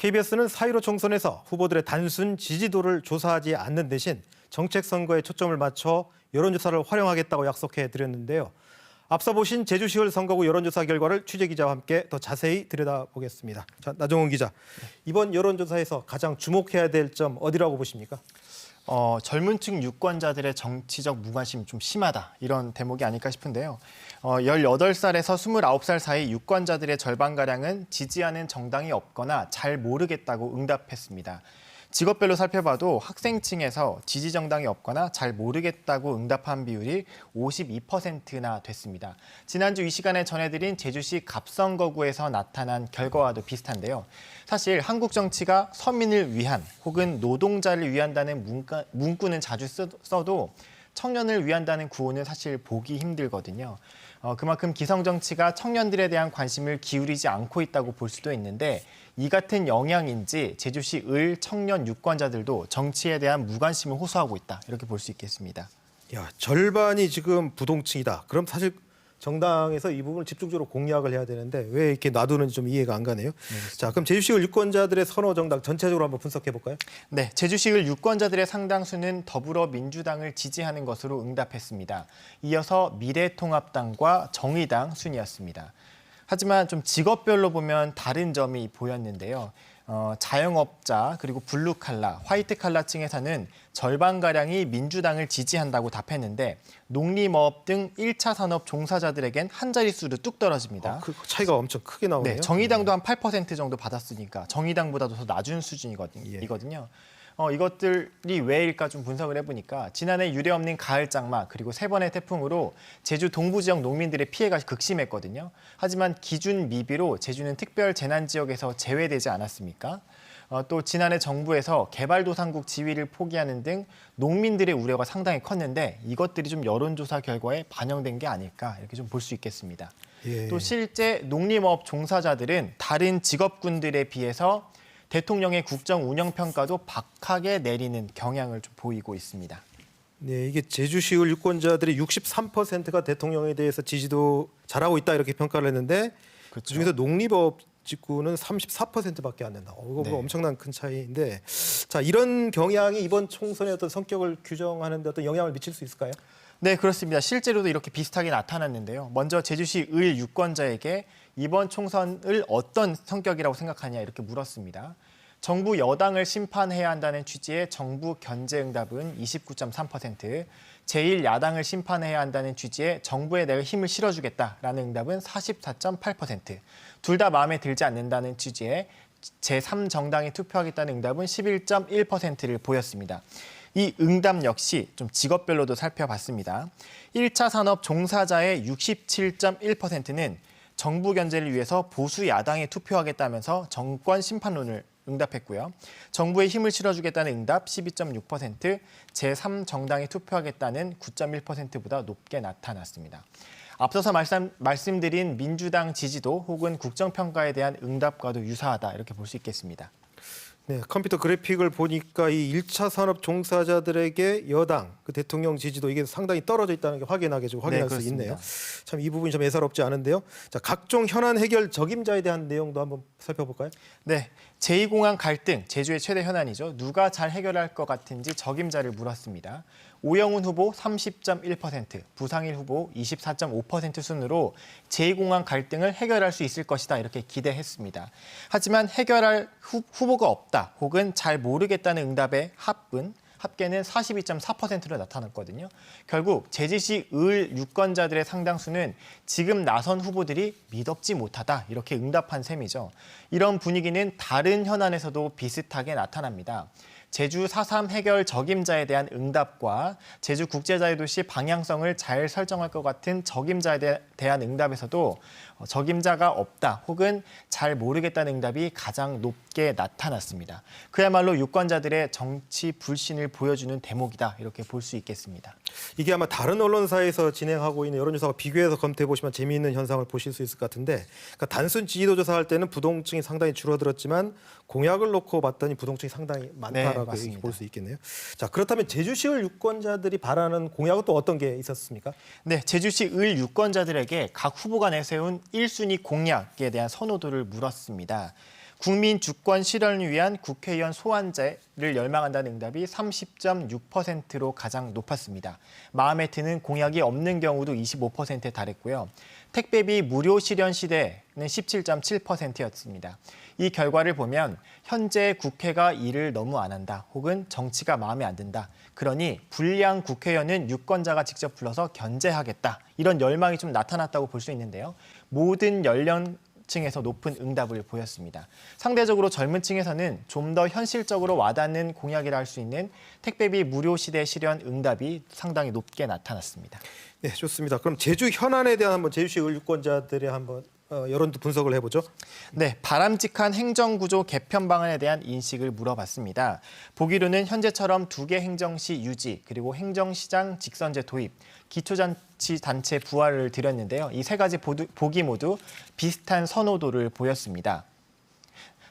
KBS는 4.15 총선에서 후보들의 단순 지지도를 조사하지 않는 대신 정책 선거에 초점을 맞춰 여론조사를 활용하겠다고 약속해 드렸는데요. 앞서 보신 제주시을 선거구 여론조사 결과를 취재기자와 함께 더 자세히 들여다보겠습니다. 자, 나종훈 기자, 이번 여론조사에서 가장 주목해야 될 점 어디라고 보십니까? 젊은 층 유권자들의 정치적 무관심이 좀 심하다, 이런 대목이 아닐까 싶은데요. 18살에서 29살 사이 유권자들의 절반가량은 지지하는 정당이 없거나 잘 모르겠다고 응답했습니다. 직업별로 살펴봐도 학생층에서 지지 정당이 없거나 잘 모르겠다고 응답한 비율이 52%나 됐습니다. 지난주 이 시간에 전해드린 제주시 갑선거구에서 나타난 결과와도 비슷한데요. 사실 한국 정치가 서민을 위한 혹은 노동자를 위한다는 문구는 자주 써도 청년을 위한다는 구호는 사실 보기 힘들거든요. 그만큼 기성정치가 청년들에 대한 관심을 기울이지 않고 있다고 볼 수도 있는데, 이 같은 영향인지 제주시 을 청년 유권자들도 정치에 대한 무관심을 호소하고 있다, 이렇게 볼 수 있겠습니다. 야, 절반이 지금 부동층이다. 그럼 사실 정당에서 이 부분을 집중적으로 공략을 해야 되는데 왜 이렇게 놔두는지 좀 이해가 안 가네요. 자, 그럼 제주시 을 유권자들의 선호 정당 전체적으로 한번 분석해 볼까요? 네, 제주시 을 유권자들의 상당수는 더불어민주당을 지지하는 것으로 응답했습니다. 이어서 미래통합당과 정의당 순이었습니다. 하지만 좀 직업별로 보면 다른 점이 보였는데요. 자영업자, 그리고 블루칼라, 화이트칼라층에서는 절반가량이 민주당을 지지한다고 답했는데, 농림업 등 1차 산업 종사자들에겐 한 자릿수로 뚝 떨어집니다. 그 차이가 엄청 크게 나오네요. 네, 정의당도 한 8% 정도 받았으니까 정의당보다도 더 낮은 수준이거든요. 이것들이 왜일까 좀 분석을 해보니까, 지난해 유례없는 가을 장마 그리고 3번의 태풍으로 제주 동부 지역 농민들의 피해가 극심했거든요. 하지만 기준 미비로 제주는 특별 재난 지역에서 제외되지 않았습니까? 또 지난해 정부에서 개발도상국 지위를 포기하는 등 농민들의 우려가 상당히 컸는데, 이것들이 좀 여론조사 결과에 반영된 게 아닐까, 이렇게 좀 볼 수 있겠습니다. 예. 또 실제 농림업 종사자들은 다른 직업군들에 비해서 대통령의 국정 운영 평가도 박하게 내리는 경향을 좀 보이고 있습니다. 네, 이게 제주시 을 유권자들이 63%가 대통령에 대해서 지지도 잘하고 있다 이렇게 평가를 했는데, 그렇죠. 그중에서 농림업 직구는 34%밖에 안 된다. 이거 네. 엄청난 큰 차이인데, 자, 이런 경향이 이번 총선의 어떤 성격을 규정하는 데 어떤 영향을 미칠 수 있을까요? 네, 그렇습니다. 실제로도 이렇게 비슷하게 나타났는데요. 먼저 제주시 을 유권자에게 이번 총선을 어떤 성격이라고 생각하냐, 이렇게 물었습니다. 정부 여당을 심판해야 한다는 취지의 정부 견제 응답은 29.3%, 제1야당을 심판해야 한다는 취지의 정부에 내가 힘을 실어주겠다라는 응답은 44.8%, 둘 다 마음에 들지 않는다는 취지의 제3정당에 투표하겠다는 응답은 11.1%를 보였습니다. 이 응답 역시 좀 직업별로도 살펴봤습니다. 1차 산업 종사자의 67.1%는 정부 견제를 위해서 보수 야당에 투표하겠다면서 정권 심판론을 응답했고요. 정부에 힘을 실어주겠다는 응답 12.6%, 제3정당에 투표하겠다는 9.1%보다 높게 나타났습니다. 앞서서 말씀드린 민주당 지지도 혹은 국정평가에 대한 응답과도 유사하다, 이렇게 볼 수 있겠습니다. 네, 컴퓨터 그래픽을 보니까 이 1차 산업 종사자들에게 여당, 그 대통령 지지도 이게 상당히 떨어져 있다는 게 확연하게 좀 확인할 수 있네요. 참 이 부분이 좀 예사롭지 않은데요. 자, 각종 현안 해결 적임자에 대한 내용도 한번 살펴볼까요? 네, 제2공항 갈등, 제주의 최대 현안이죠. 누가 잘 해결할 것 같은지 적임자를 물었습니다. 오영훈 후보 30.1%, 부상일 후보 24.5% 순으로 제2공항 갈등을 해결할 수 있을 것이다, 이렇게 기대했습니다. 하지만 해결할 후보가 없다 혹은 잘 모르겠다는 응답의 합계는 42.4%로 나타났거든요. 결국 제주시 을 유권자들의 상당수는 지금 나선 후보들이 미덥지 못하다, 이렇게 응답한 셈이죠. 이런 분위기는 다른 현안에서도 비슷하게 나타납니다. 제주 4.3 해결 적임자에 대한 응답과 제주 국제자유도시 방향성을 잘 설정할 것 같은 적임자에 대한 응답에서도 적임자가 없다 혹은 잘 모르겠다는 응답이 가장 높게 나타났습니다. 그야말로 유권자들의 정치 불신을 보여주는 대목이다, 이렇게 볼 수 있겠습니다. 이게 아마 다른 언론사에서 진행하고 있는 여론조사와 비교해서 검토해 보시면 재미있는 현상을 보실 수 있을 것 같은데, 그러니까 단순 지지도 조사할 때는 부동층이 상당히 줄어들었지만 공약을 놓고 봤더니 부동층이 상당히 많다라고 볼 수 있겠네요. 자, 그렇다면 제주시 을 유권자들이 바라는 공약은 또 어떤 게 있었습니까? 네, 제주시 을 유권자들에게 각 후보가 내세운 1순위 공약에 대한 선호도를 물었습니다. 국민 주권 실현을 위한 국회의원 소환제를 열망한다는 응답이 30.6%로 가장 높았습니다. 마음에 드는 공약이 없는 경우도 25%에 달했고요. 택배비 무료 실현 시대는 17.7%였습니다. 이 결과를 보면 현재 국회가 일을 너무 안 한다, 혹은 정치가 마음에 안 든다. 그러니 불량 국회의원은 유권자가 직접 불러서 견제하겠다. 이런 열망이 좀 나타났다고 볼 수 있는데요. 모든 연령층에서 높은 응답을 보였습니다. 상대적으로 젊은 층에서는 좀 더 현실적으로 와닿는 공약이라 할 수 있는 택배비 무료 시대 실현 응답이 상당히 높게 나타났습니다. 네, 좋습니다. 그럼 제주 현안에 대한 한번 제주시 을 유권자들의 한번 여론 분석을 해보죠. 네, 바람직한 행정구조 개편 방안에 대한 인식을 물어봤습니다. 보기로는 현재처럼 2개 행정시 유지, 그리고 행정시장 직선제 도입, 기초자치단체 부활을 드렸는데요. 이 세 가지 보기 모두 비슷한 선호도를 보였습니다.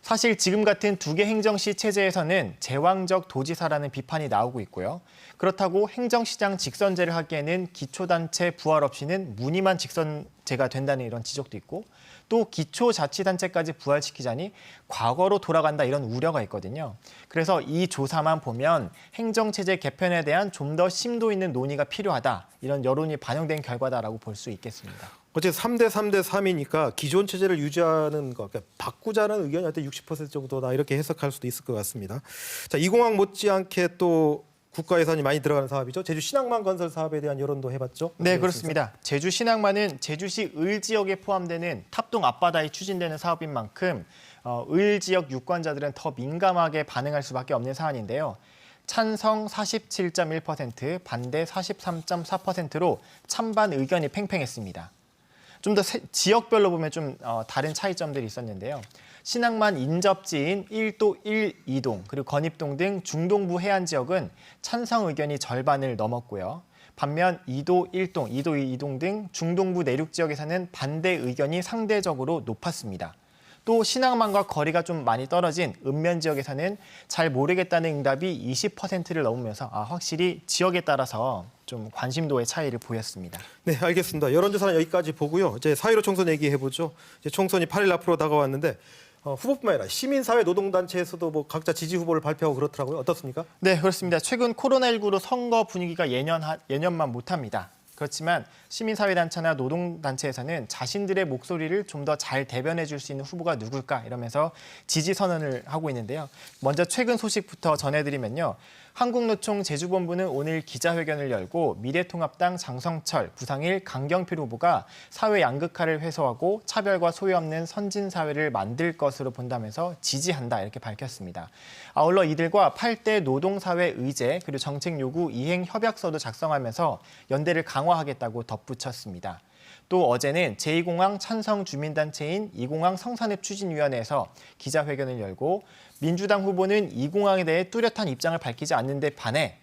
사실 지금 같은 2개 행정시 체제에서는 제왕적 도지사라는 비판이 나오고 있고요. 그렇다고 행정시장 직선제를 하기에는 기초단체 부활 없이는 무늬만 직선제가 된다는 이런 지적도 있고, 또 기초자치단체까지 부활시키자니 과거로 돌아간다, 이런 우려가 있거든요. 그래서 이 조사만 보면 행정체제 개편에 대한 좀 더 심도 있는 논의가 필요하다, 이런 여론이 반영된 결과다라고 볼 수 있겠습니다. 어쨌든 3대 3대 3이니까 기존 체제를 유지하는 거, 그러니까 바꾸자는 의견이 한 60% 정도다, 이렇게 해석할 수도 있을 것 같습니다. 자, 이 공항 못지않게 또 국가 예산이 많이 들어가는 사업이죠. 제주 신항만 건설 사업에 대한 여론도 해봤죠. 네, 그렇습니다. 제주 신항만은 제주시 을 지역에 포함되는 탑동 앞바다에 추진되는 사업인 만큼 을 지역 유권자들은 더 민감하게 반응할 수밖에 없는 사안인데요. 찬성 47.1%, 반대 43.4%로 찬반 의견이 팽팽했습니다. 좀 더 지역별로 보면 좀 다른 차이점들이 있었는데요. 신항만 인접지인 1도 1, 2동, 그리고 건입동 등 중동부 해안 지역은 찬성 의견이 절반을 넘었고요. 반면 2도 1동, 2도 2동 등 중동부 내륙 지역에서는 반대 의견이 상대적으로 높았습니다. 또 신항만과 거리가 좀 많이 떨어진 읍면 지역에서는 잘 모르겠다는 응답이 20%를 넘으면서 확실히 지역에 따라서 좀 관심도의 차이를 보였습니다. 네, 알겠습니다. 여론조사는 여기까지 보고요. 이제 4.15 총선 얘기해보죠. 이제 총선이 8일 앞으로 다가왔는데 후보뿐만 아니라 시민사회 노동단체에서도 뭐 각자 지지 후보를 발표하고 그렇더라고요. 어떻습니까? 네, 그렇습니다. 최근 코로나19로 선거 분위기가 예년만 못합니다. 그렇지만 시민사회단체나 노동단체에서는 자신들의 목소리를 좀 더 잘 대변해 줄 수 있는 후보가 누굴까, 이러면서 지지 선언을 하고 있는데요. 먼저 최근 소식부터 전해드리면요. 한국노총 제주본부는 오늘 기자회견을 열고 미래통합당 장성철, 부상일 강경필 후보가 사회 양극화를 해소하고 차별과 소외 없는 선진사회를 만들 것으로 본다면서 지지한다, 이렇게 밝혔습니다. 아울러 이들과 8대 노동사회 의제, 그리고 정책 요구 이행 협약서도 작성하면서 연대를 강화하겠다고 덧붙였습니다. 또 어제는 제2공항 찬성 주민단체인 이공항 성산읍 추진위원회에서 기자회견을 열고 민주당 후보는 이 공항에 대해 뚜렷한 입장을 밝히지 않는 데 반해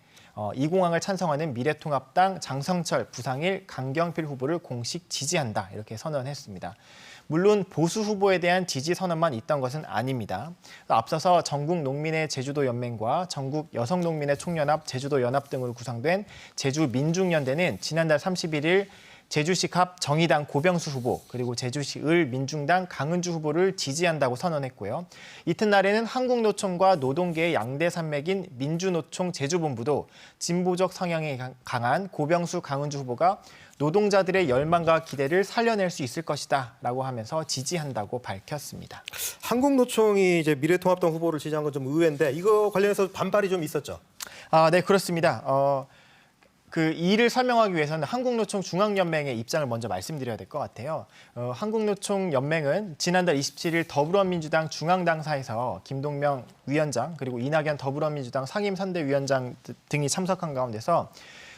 이 공항을 찬성하는 미래통합당 장성철, 부상일, 강경필 후보를 공식 지지한다, 이렇게 선언했습니다. 물론 보수 후보에 대한 지지 선언만 있던 것은 아닙니다. 앞서서 전국 농민의 제주도 연맹과 전국 여성농민의 총연합, 제주도 연합 등으로 구성된 제주민중연대는 지난달 31일 제주시갑 정의당 고병수 후보, 그리고 제주시 을 민중당 강은주 후보를 지지한다고 선언했고요. 이튿날에는 한국노총과 노동계의 양대 산맥인 민주노총 제주본부도 진보적 성향이 강한 고병수 강은주 후보가 노동자들의 열망과 기대를 살려낼 수 있을 것이다라고 하면서 지지한다고 밝혔습니다. 한국노총이 이제 미래통합당 후보를 지지한 건 좀 의외인데 이거 관련해서 반발이 좀 있었죠. 네, 그렇습니다. 이 일을 설명하기 위해서는 한국노총 중앙연맹의 입장을 먼저 말씀드려야 될 것 같아요. 한국노총 연맹은 지난달 27일 더불어민주당 중앙당사에서 김동명 위원장, 그리고 이낙연 더불어민주당 상임선대위원장 등이 참석한 가운데서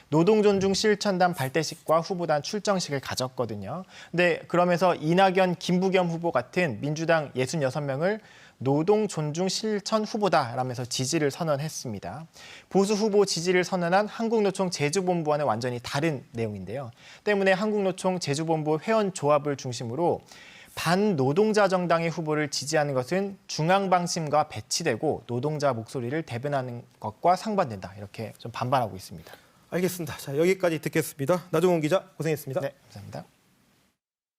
노동존중 실천단 발대식과 후보단 출정식을 가졌거든요. 근데 그러면서 이낙연, 김부겸 후보 같은 민주당 66명을 노동 존중 실천 후보다라면서 지지를 선언했습니다. 보수 후보 지지를 선언한 한국노총 제주본부와는 완전히 다른 내용인데요. 때문에 한국노총 제주본부 회원조합을 중심으로 반노동자 정당의 후보를 지지하는 것은 중앙 방침과 배치되고 노동자 목소리를 대변하는 것과 상반된다, 이렇게 좀 반발하고 있습니다. 알겠습니다. 자, 여기까지 듣겠습니다. 나종훈 기자, 고생했습니다. 네, 감사합니다.